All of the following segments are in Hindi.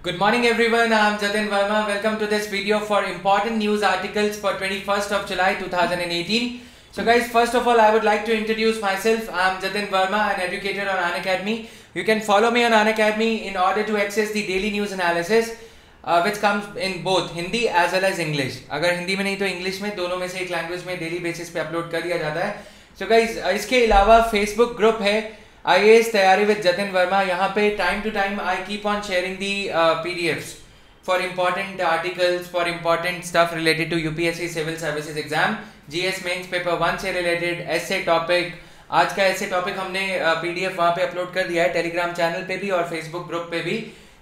Good morning everyone, I am Jatin Verma. Welcome to this video for important news articles for 21st of July 2018. So guys, first of all I would like to introduce myself. I am Jatin Verma, an educator on Unacademy. You can follow me on Unacademy in order to access the daily news analysis which comes in both Hindi as well as English. अगर हिंदी में नहीं तो इंग्लिश में, दोनों में से एक लैंग्वेज में डेली बेसिस पे अपलोड कर दिया जाता है. So guys, इसके अलावा फेसबुक ग्रुप है IAS तैयारी विद जतिन वर्मा. यहाँ पे time to time I keep on sharing the PDFs for important articles, for important stuff related to UPSC civil services exam, GS mains paper 1 से रिलेटेड ऐसे टॉपिक. आज का ऐसे टॉपिक हमने PDF वहाँ पे अपलोड कर दिया है, टेलीग्राम चैनल पे भी और फेसबुक ग्रुप पे भी.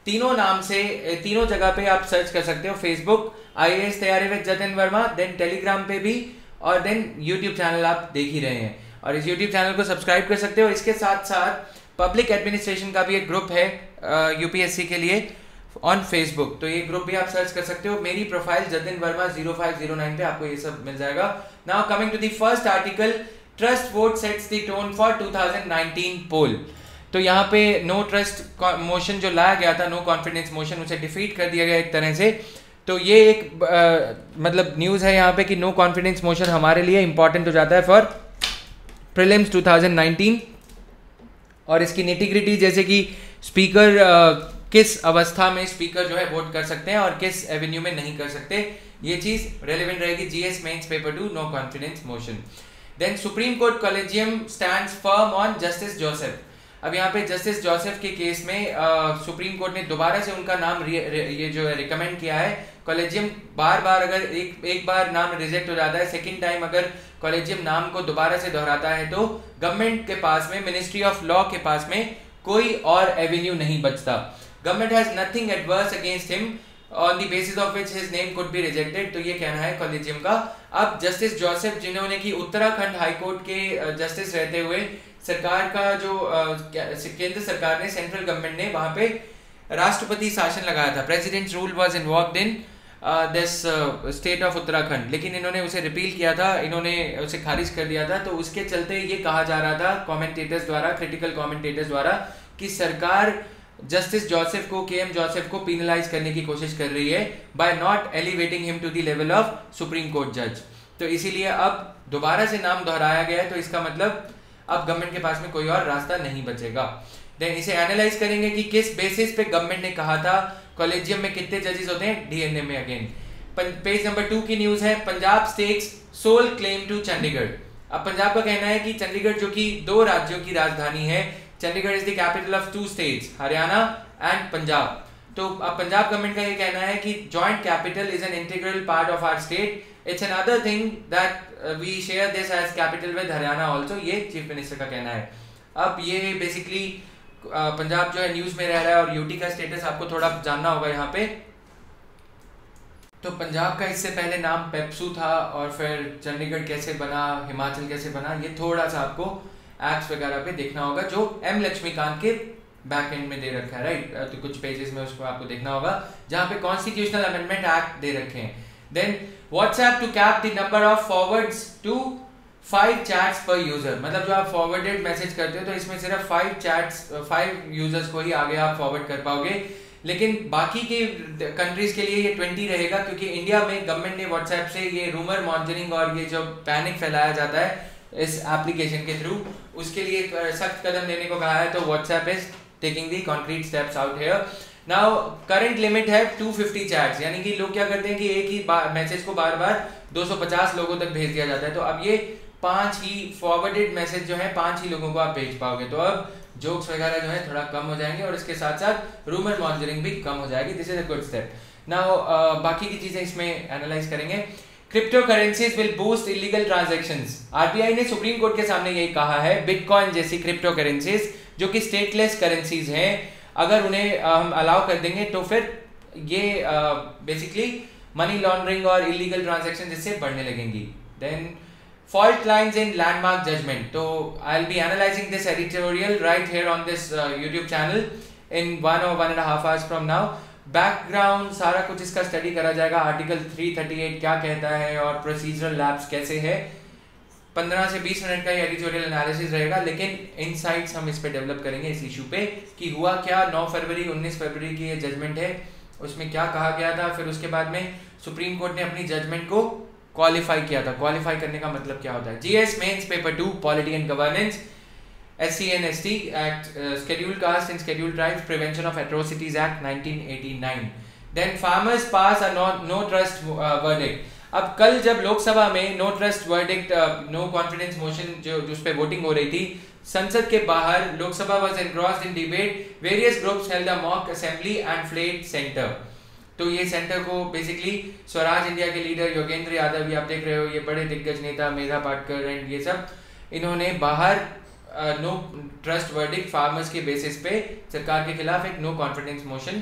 तीनों नाम से तीनों जगह पे आप सर्च कर सकते हो. फेसबुक IAS तैयारी with Jatin Verma, then Telegram पे भी, और देन यूट्यूब चैनल आप देख ही रहे हैं और इस यूट्यूब चैनल को सब्सक्राइब कर सकते हो. इसके साथ साथ पब्लिक एडमिनिस्ट्रेशन का भी एक ग्रुप है UPSC के लिए ऑन फेसबुक, तो ये ग्रुप भी आप सर्च कर सकते हो. मेरी प्रोफाइल जतिन वर्मा 0509 पे आपको ये सब मिल जाएगा. Now coming to the first article, trust vote sets the tone for 2019 poll. तो यहाँ पे नो ट्रस्ट मोशन जो लाया गया था, नो कॉन्फिडेंस मोशन, उसे डिफीट कर दिया गया एक तरह से. तो ये एक मतलब न्यूज़ है यहाँ पे कि नो कॉन्फिडेंस मोशन हमारे लिए इंपॉर्टेंट हो जाता है फॉर प्रीलिम्स 2019. और इसकी निटिग्रिटी जैसे कि स्पीकर किस अवस्था में स्पीकर जो है वोट कर सकते हैं और किस एवेन्यू में नहीं कर सकते, ये चीज़ रेलेवेंट रहेगी. GS mains paper 2 no confidence motion. Then Supreme Court collegium stands firm on Justice Joseph. अब यहाँ पे जस्टिस जोसेफ के केस में सुप्रीम कोर्ट ने दोबारा से उनका नाम ये जो है रिकमेंड किया है. कॉलेजियम बार बार अगर एक बार नाम रिजेक्ट हो जाता है, सेकंड टाइम अगर कॉलेजियम नाम को दोबारा से दोहराता है तो गवर्नमेंट के पास में, मिनिस्ट्री ऑफ लॉ के पास में कोई और एवेन्यू नहीं बचता. Government has nothing adverse against him on the basis of which his name could be rejected. तो ये कहना है कॉलेजियम का. अब जस्टिस जोसेफ जिन्होंने कि उत्तराखंड हाईकोर्ट के जस्टिस रहते हुए सरकार का जो केंद्र सरकार ने, सेंट्रल गवर्नमेंट ने वहां पे राष्ट्रपति शासन लगाया था. Presidents rule was involved in this state of Uttarakhand, लेकिन इन्होंने उसे रिपील किया था, इन्होंने उसे खारिज कर दिया था. तो उसके चलते ये कहा जा रहा था कमेंटेटर्स द्वारा, क्रिटिकल कमेंटेटर्स द्वारा, कि सरकार जस्टिस जोसेफ को, KM जोसेफ को पिनलाइज करने की कोशिश कर रही है by not elevating him to the level of Supreme Court जज. तो इसीलिए अब दोबारा से नाम दोहराया गया है. तो इसका मतलब अब गवर्नमेंट के पास में कोई और रास्ता नहीं बचेगा. देन इसे एनालाइज करेंगे कि किस बेसिस पे गवर्नमेंट ने कहा था कॉलेजियम में कितने जजेस होते हैं. DNA में अगेन पेज नंबर 2 की न्यूज है, Punjab stakes sole claim to Chandigarh. अब पंजाब का कहना है कि चंडीगढ़ जो कि 2 राज्यों की राजधानी है, Chandigarh is the capital of 2 states, Haryana and Punjab. तो अब पंजाब गवर्नमेंट का ये कहना है कि joint capital is an integral part of our state. It's another thing that we share this as capital with Haryana also. ये चीफ मिनिस्टर का कहना है. अब ये बेसिकली पंजाब जो है न्यूज में रह रहा है और यूटी का स्टेटस आपको थोड़ा जानना होगा यहाँ पे. तो पंजाब का इससे पहले नाम पेप्सू था और फिर चंडीगढ़ कैसे बना, हिमाचल कैसे बना, ये थोड़ा सा आपको एक्ट्स वगैरह पे देखना होगा जो M लक्ष्मीकांत के बैक एंड में दे रखा है, राइट. तो कुछ पेजेस में उसको आपको देखना होगा जहाँ पे कॉन्स्टिट्यूशनल अमेंडमेंट एक्ट दे रखे हैं. Then WhatsApp to cap the number of forwards to 5 chats per user. मतलब जो आप फॉरवर्डेड मैसेज करते हो तो इसमें सिर्फ 5 यूजर्स को ही आगे आप फॉरवर्ड कर पाओगे, लेकिन बाकी के कंट्रीज के लिए ये 20 रहेगा, क्योंकि इंडिया में गवर्नमेंट ने व्हाट्सएप से ये रूमर मॉनिटरिंग और ये जो पैनिक फैलाया जाता है इस एप्लीकेशन के थ्रू, उसके लिए सख्त कदम लेने को कहा है. तो WhatsApp is taking the concrete steps out here. Now current limit है 250 चैट्स, यानी कि लोग क्या करते हैं कि एक ही मैसेज को बार बार 250 लोगों तक भेज दिया जाता है. तो अब ये 5 ही फॉरवर्डेड मैसेज जो है 5 ही लोगों को आप भेज पाओगे. तो अब जोक्स वगैरह जो है थोड़ा कम हो जाएंगे और इसके साथ साथ रूमर मॉनिटरिंग भी कम हो जाएगी. This is a good step. Now बाकी की चीजें इसमें एनालाइज करेंगे. Crypto currencies will boost illegal transactions. RBI ने सुप्रीम कोर्ट के सामने यही कहा है, बिटकॉइन जैसी क्रिप्टो करेंसीज जो कि स्टेटलेस करेंसीज हैं, अगर उन्हें हम अलाउ कर देंगे तो फिर ये बेसिकली मनी लॉन्ड्रिंग और इलीगल ट्रांजैक्शन इससे बढ़ने लगेंगी. Then fault lines in landmark judgment. So I'll be analyzing this editorial right here on this YouTube channel in 1 or 1.5 hours from now. Background सारा कुछ इसका स्टडी करा जाएगा. आर्टिकल 338 क्या कहता है और प्रोसीजरल लैब्स कैसे है. 15 से 20 मिनट का ही एडिटोरियल एनालिसिस रहेगा, लेकिन इनसाइट्स हम इस पे डेवलप करेंगे इस इशू पे कि हुआ क्या। 9 फरवरी 19 फरवरी की ये जजमेंट है, उसमें क्या कहा गया था, फिर उसके बाद में सुप्रीम कोर्ट ने अपनी जजमेंट को क्वालिफाई किया था। क्वालिफाई करने का मतलब क्या होता है। GS mains paper 2 polity and governance, SC and ST Act, Scheduled Caste and Scheduled Tribes Prevention of Atrocities Act 1989. Then farmers pass a no trust verdict. अब कल जब लोकसभा में no trust verdict, no confidence motion जो उस पे वोटिंग हो रही थी, संसद के बाहर Lok Sabha was engrossed in debate, various groups held a mock assembly and fled centre. तो ये सेंटर को बेसिकली स्वराज इंडिया के लीडर योगेंद्र यादव, ये आप देख रहे हो, ये बड़े दिग्गज नेता मेधा पाटकर एंड ये सब, इन्होंने बाहर नो ट्रस्ट वर्डिक्ट फार्मर्स के बेसिस पे सरकार के खिलाफ एक नो कॉन्फिडेंस मोशन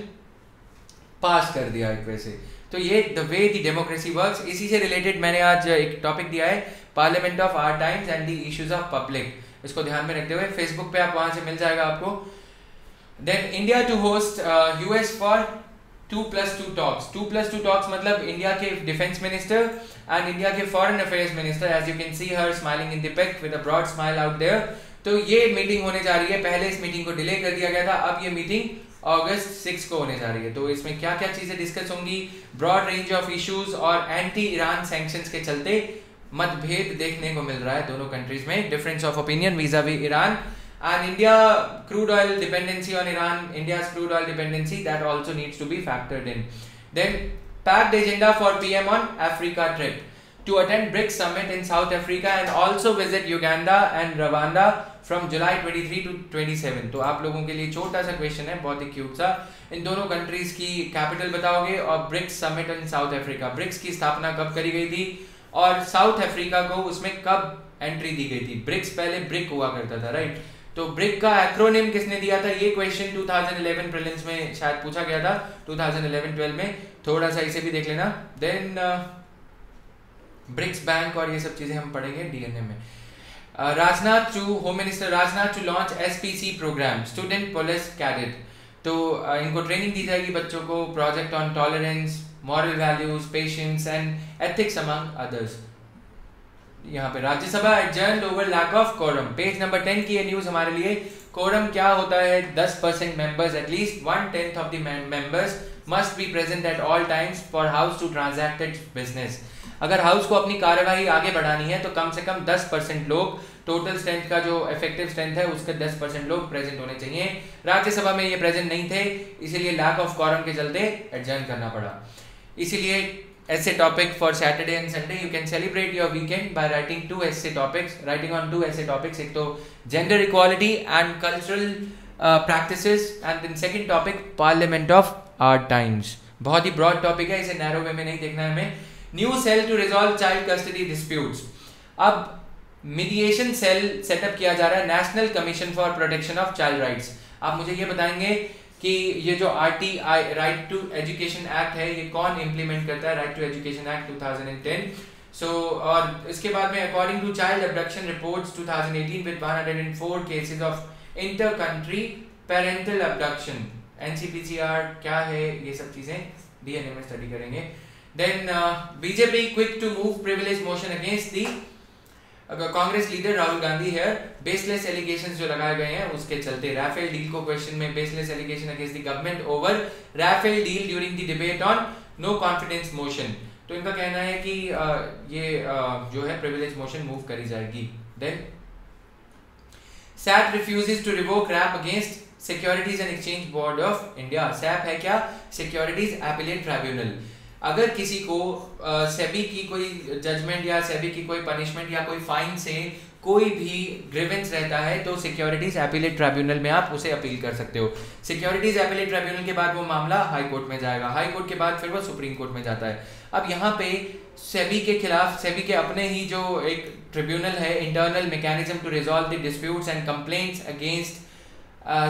पास कर दिया एक वैसे। तो ये the way the democracy works. इसी से रिलेटेड मैंने आज एक टॉपिक दिया है, parliament of our times and the issues of public. इसको ध्यान में रखते हुए फेसबुक पे आप वहां से मिल जाएगा आपको। Then India to host US for 2+2 talks. 2+2 talks मतलब इंडिया के डिफेंस मिनिस्टर एंड इंडिया के foreign affairs minister, as you can see her smiling in the pic with a broad smile out there. तो ये मीटिंग होने जा रही है। पहले इस मीटिंग को डिले कर दिया गया था, अब ये मीटिंग अगस्त 6 को होने जा रही है। तो इसमें क्या क्या चीजें डिस्कस होंगी, ब्रॉड रेंज ऑफ इश्यूज और एंटी ईरान सैंक्शंस के चलते मतभेद देखने को मिल रहा है दोनों कंट्रीज में, difference of opinion vis-a-vis Iran and India crude oil dependency on Iran, India's crude oil dependency that also needs to be factored in. Then packed agenda for PM on Africa trip to attend BRICS summit in South Africa and also visit Uganda and Rwanda from July 23 to 27। तो आप लोगों के लिए छोटा सा क्वेश्चन है, बहुत ही क्यूट सा, इन दोनों कंट्रीज की कैपिटल बताओगे और BRICS summit in South Africa, BRICS की स्थापना कब करी गई थी और साउथ अफ्रीका को उसमें कब एंट्री दी गई थी। ब्रिक्स पहले ब्रिक हुआ करता था, राइट। तो ब्रिक का एक्रोनिम किसने दिया था, ये क्वेश्चन 2011 प्रीलिम्स में शायद पूछा गया था, 2011-12 में, थोड़ा सा इसे भी देख लेना। देन ब्रिक्स बैंक और ये सब चीजें हम पढ़ेंगे DNA में। Rajnath to home minister Rajnath to launch SPC programme, student police cadet. तो इनको ट्रेनिंग दी जाएगी बच्चों को, project on tolerance, moral values, patience and ethics among others. यहाँ पे Rajya Sabha adjourned over lack of quorum. Page number 10 की ये न्यूज हमारे लिए। कोरम क्या होता है, 10% members, at least 1/10 of the members must be present at all times for house to transact its business. अगर हाउस को अपनी कार्यवाही आगे बढ़ानी है तो कम से कम 10% लोग, टोटल स्ट्रेंथ का जो इफेक्टिव स्ट्रेंथ है उसके 10% लोग प्रेजेंट होने चाहिए। राज्यसभा में ये प्रेजेंट नहीं थे, इसीलिए लैक ऑफ क्वारम के चलते एडजर्न करना पड़ा। इसीलिए essay topic for Saturday and Sunday, you can celebrate your weekend by writing 2 essay topics, writing on 2 essay topics, एक तो gender equality and cultural practices, and then second topic parliament of our times। बहुत ही broad topic है, इसे narrow way में नहीं देखना है हमें। New cell to resolve child custody disputes. अब मीडिएशन सेल सेटअप किया जा रहा है, national commission for protection of child rights. आप मुझे ये बताएंगे कि ये जो RTI right to education act है, ये कौन इम्प्लीमेंट करता है, राइट टू एजुकेशन एक्ट 2010। और इसके बाद में according to child abduction reports 2018 with 104 cases of inter country parental abduction. NCPCR क्या है, ये सब चीजें DNA में स्टडी करेंगे। Then BJP quick to move privilege motion against the Congress leader Rahul Gandhi है। बेसलेस एलिगेशंस जो लगाए गए हैं उसके चलते राफेल डील को क्वेश्चन में, baseless allegation against the government over Rafale deal during the debate on no confidence motion. तो इनका कहना है कि ये जो है प्रिविलेज मोशन मूव करी जाएगी। Then SAT refuses to revoke RAP against Securities and Exchange Board of India. SAP है क्या, सिक्योरिटीज एपिलेट ट्राइब्यूनल। अगर किसी को सेबी की कोई जजमेंट या सेबी की कोई पनिशमेंट या कोई फाइन से कोई भी ग्रीवेंस रहता है तो सिक्योरिटीज एपिलेट ट्राइब्यूनल में आप उसे अपील कर सकते हो। सिक्योरिटीज एपिलेट ट्राइब्यूनल के बाद वो मामला हाई कोर्ट में जाएगा, हाई कोर्ट के बाद फिर वो सुप्रीम कोर्ट में जाता है। अब यहाँ पे सेबी के खिलाफ, सेबी के अपने ही जो एक ट्रिब्यूनल है, internal mechanism to resolve the disputes and complaints against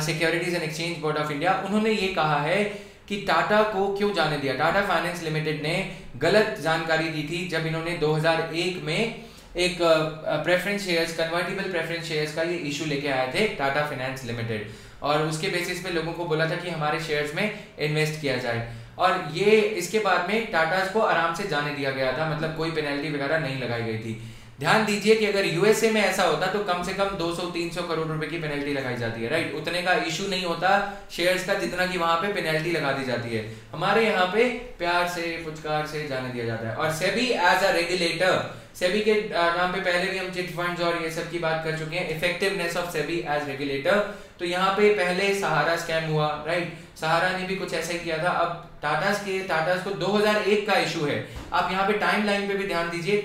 Securities and Exchange Board of India, उन्होंने ये कहा है कि टाटा को क्यों जाने दिया। टाटा फाइनेंस लिमिटेड ने गलत जानकारी दी थी जब इन्होंने 2001 में एक preference shares, convertible preference shares का ये इशू लेके आए थे टाटा फाइनेंस लिमिटेड, और उसके बेसिस पे लोगों को बोला था कि हमारे शेयर्स में इन्वेस्ट किया जाए। और ये इसके बाद में टाटा को आराम से जाने दिया गया था, मतलब कोई पेनल्टी वगैरह नहीं लगाई गई थी। ध्यान दीजिए कि अगर यूएसए में ऐसा होता तो कम से कम 200-300 करोड़ रुपए की पेनल्टी लगाई जाती है, राइट। उतने का इशू नहीं होता शेयर्स का जितना कि वहां पे पेनल्टी लगा दी जाती है। हमारे यहाँ पे प्यार से फुचकार से जाने दिया जाता है। और SEBI as a regulator, SEBI के नाम पे पहले भी हम चिट फंड्स और ये सब की बात कर चुके हैं। Effectiveness of SEBI as regulator, तो यहाँ पे पहले सहारा स्कैम हुआ, राइट। सहारा ने भी कुछ ऐसा ही किया था। अब टाटास को 2001 का इशू है। आप यहाँ पे टाइम लाइन पे भी ध्यान दीजिए,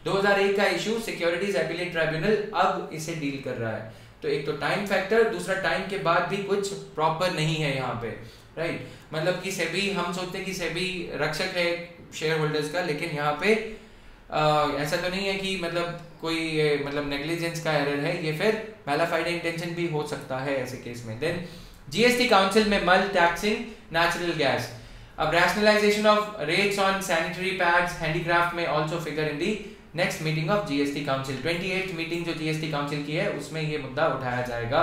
2001 का इशू, सिक्योरिटीज अपीलेट ट्राइब्यूनल अब इसे डील कर रहा है। तो एक तो टाइम फैक्टर, दूसरा टाइम के बाद भी कुछ प्रॉपर नहीं है यहाँ पे, राइट। मतलब कि सेबी, हम सोचते हैं कि सेबी रक्षक है शेयर होल्डर्स का, लेकिन यहाँ पे ऐसा तो नहीं है कि मतलब कोई मतलब नेग्लिजेंस का एरर है, ये फिर मैलाफाइड इंटेंशन भी हो सकता है ऐसे केस में। देन जीएसटी काउंसिल में मल टैक्सिंग नेचुरल गैस। अब rationalisation of rates on sanitary pads, handicraft में also figure in the next meeting of GST council. 28th meeting जो जीएसटी काउंसिल की है उसमें ये मुद्दा उठाया जाएगा,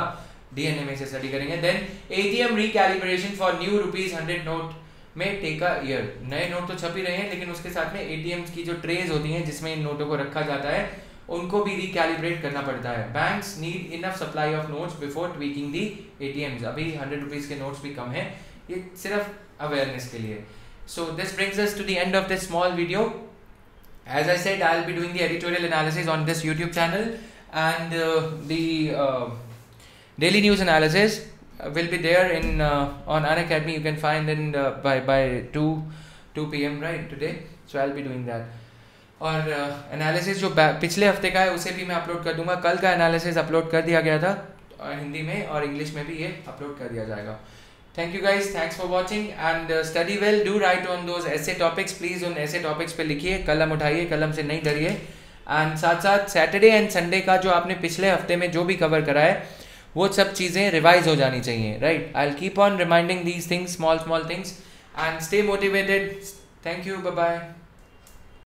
डीएनए में से स्टडी करेंगे। Then ATM recalibration for new ₹100 note में टेक अ ईयर। नए नोट तो छप ही रहे हैं, लेकिन उसके साथ में एटीएम्स की जो ट्रेज होती हैं जिसमें इन नोटों को रखा जाता है, उनको भी रिकैलिब्रेट करना पड़ता है। Banks need enough supply of notes before tweaking the ATMs. अभी ₹100 के नोट्स भी कम हैं, ये सिर्फ अवेयरनेस के लिए। So this brings us to the end of this small video. As I said, I'll be doing the editorial analysis on this YouTube channel, and the daily news analysis will be there in on Unacademy. You can find in by 2 p.m. right today. So I'll be doing that. और एनालिसिस जो पिछले हफ्ते का है उसे भी मैं अपलोड कर दूंगा। कल का एनालिसिस अपलोड कर दिया गया था हिंदी में, और इंग्लिश में भी ये अपलोड कर दिया जाएगा। Thank you guys, thanks for watching and study well. Do write on those essay topics, please। उन essay topics पे लिखिए, कलम उठाइए, कलम से नहीं डरिए। एंड साथ साथ सैटरडे एंड संडे का जो आपने पिछले हफ्ते में जो भी कवर करा है वो सब चीज़ें रिवाइज हो जानी चाहिए, right. I will keep on reminding these things, small things, and stay motivated. Thank you, bye bye.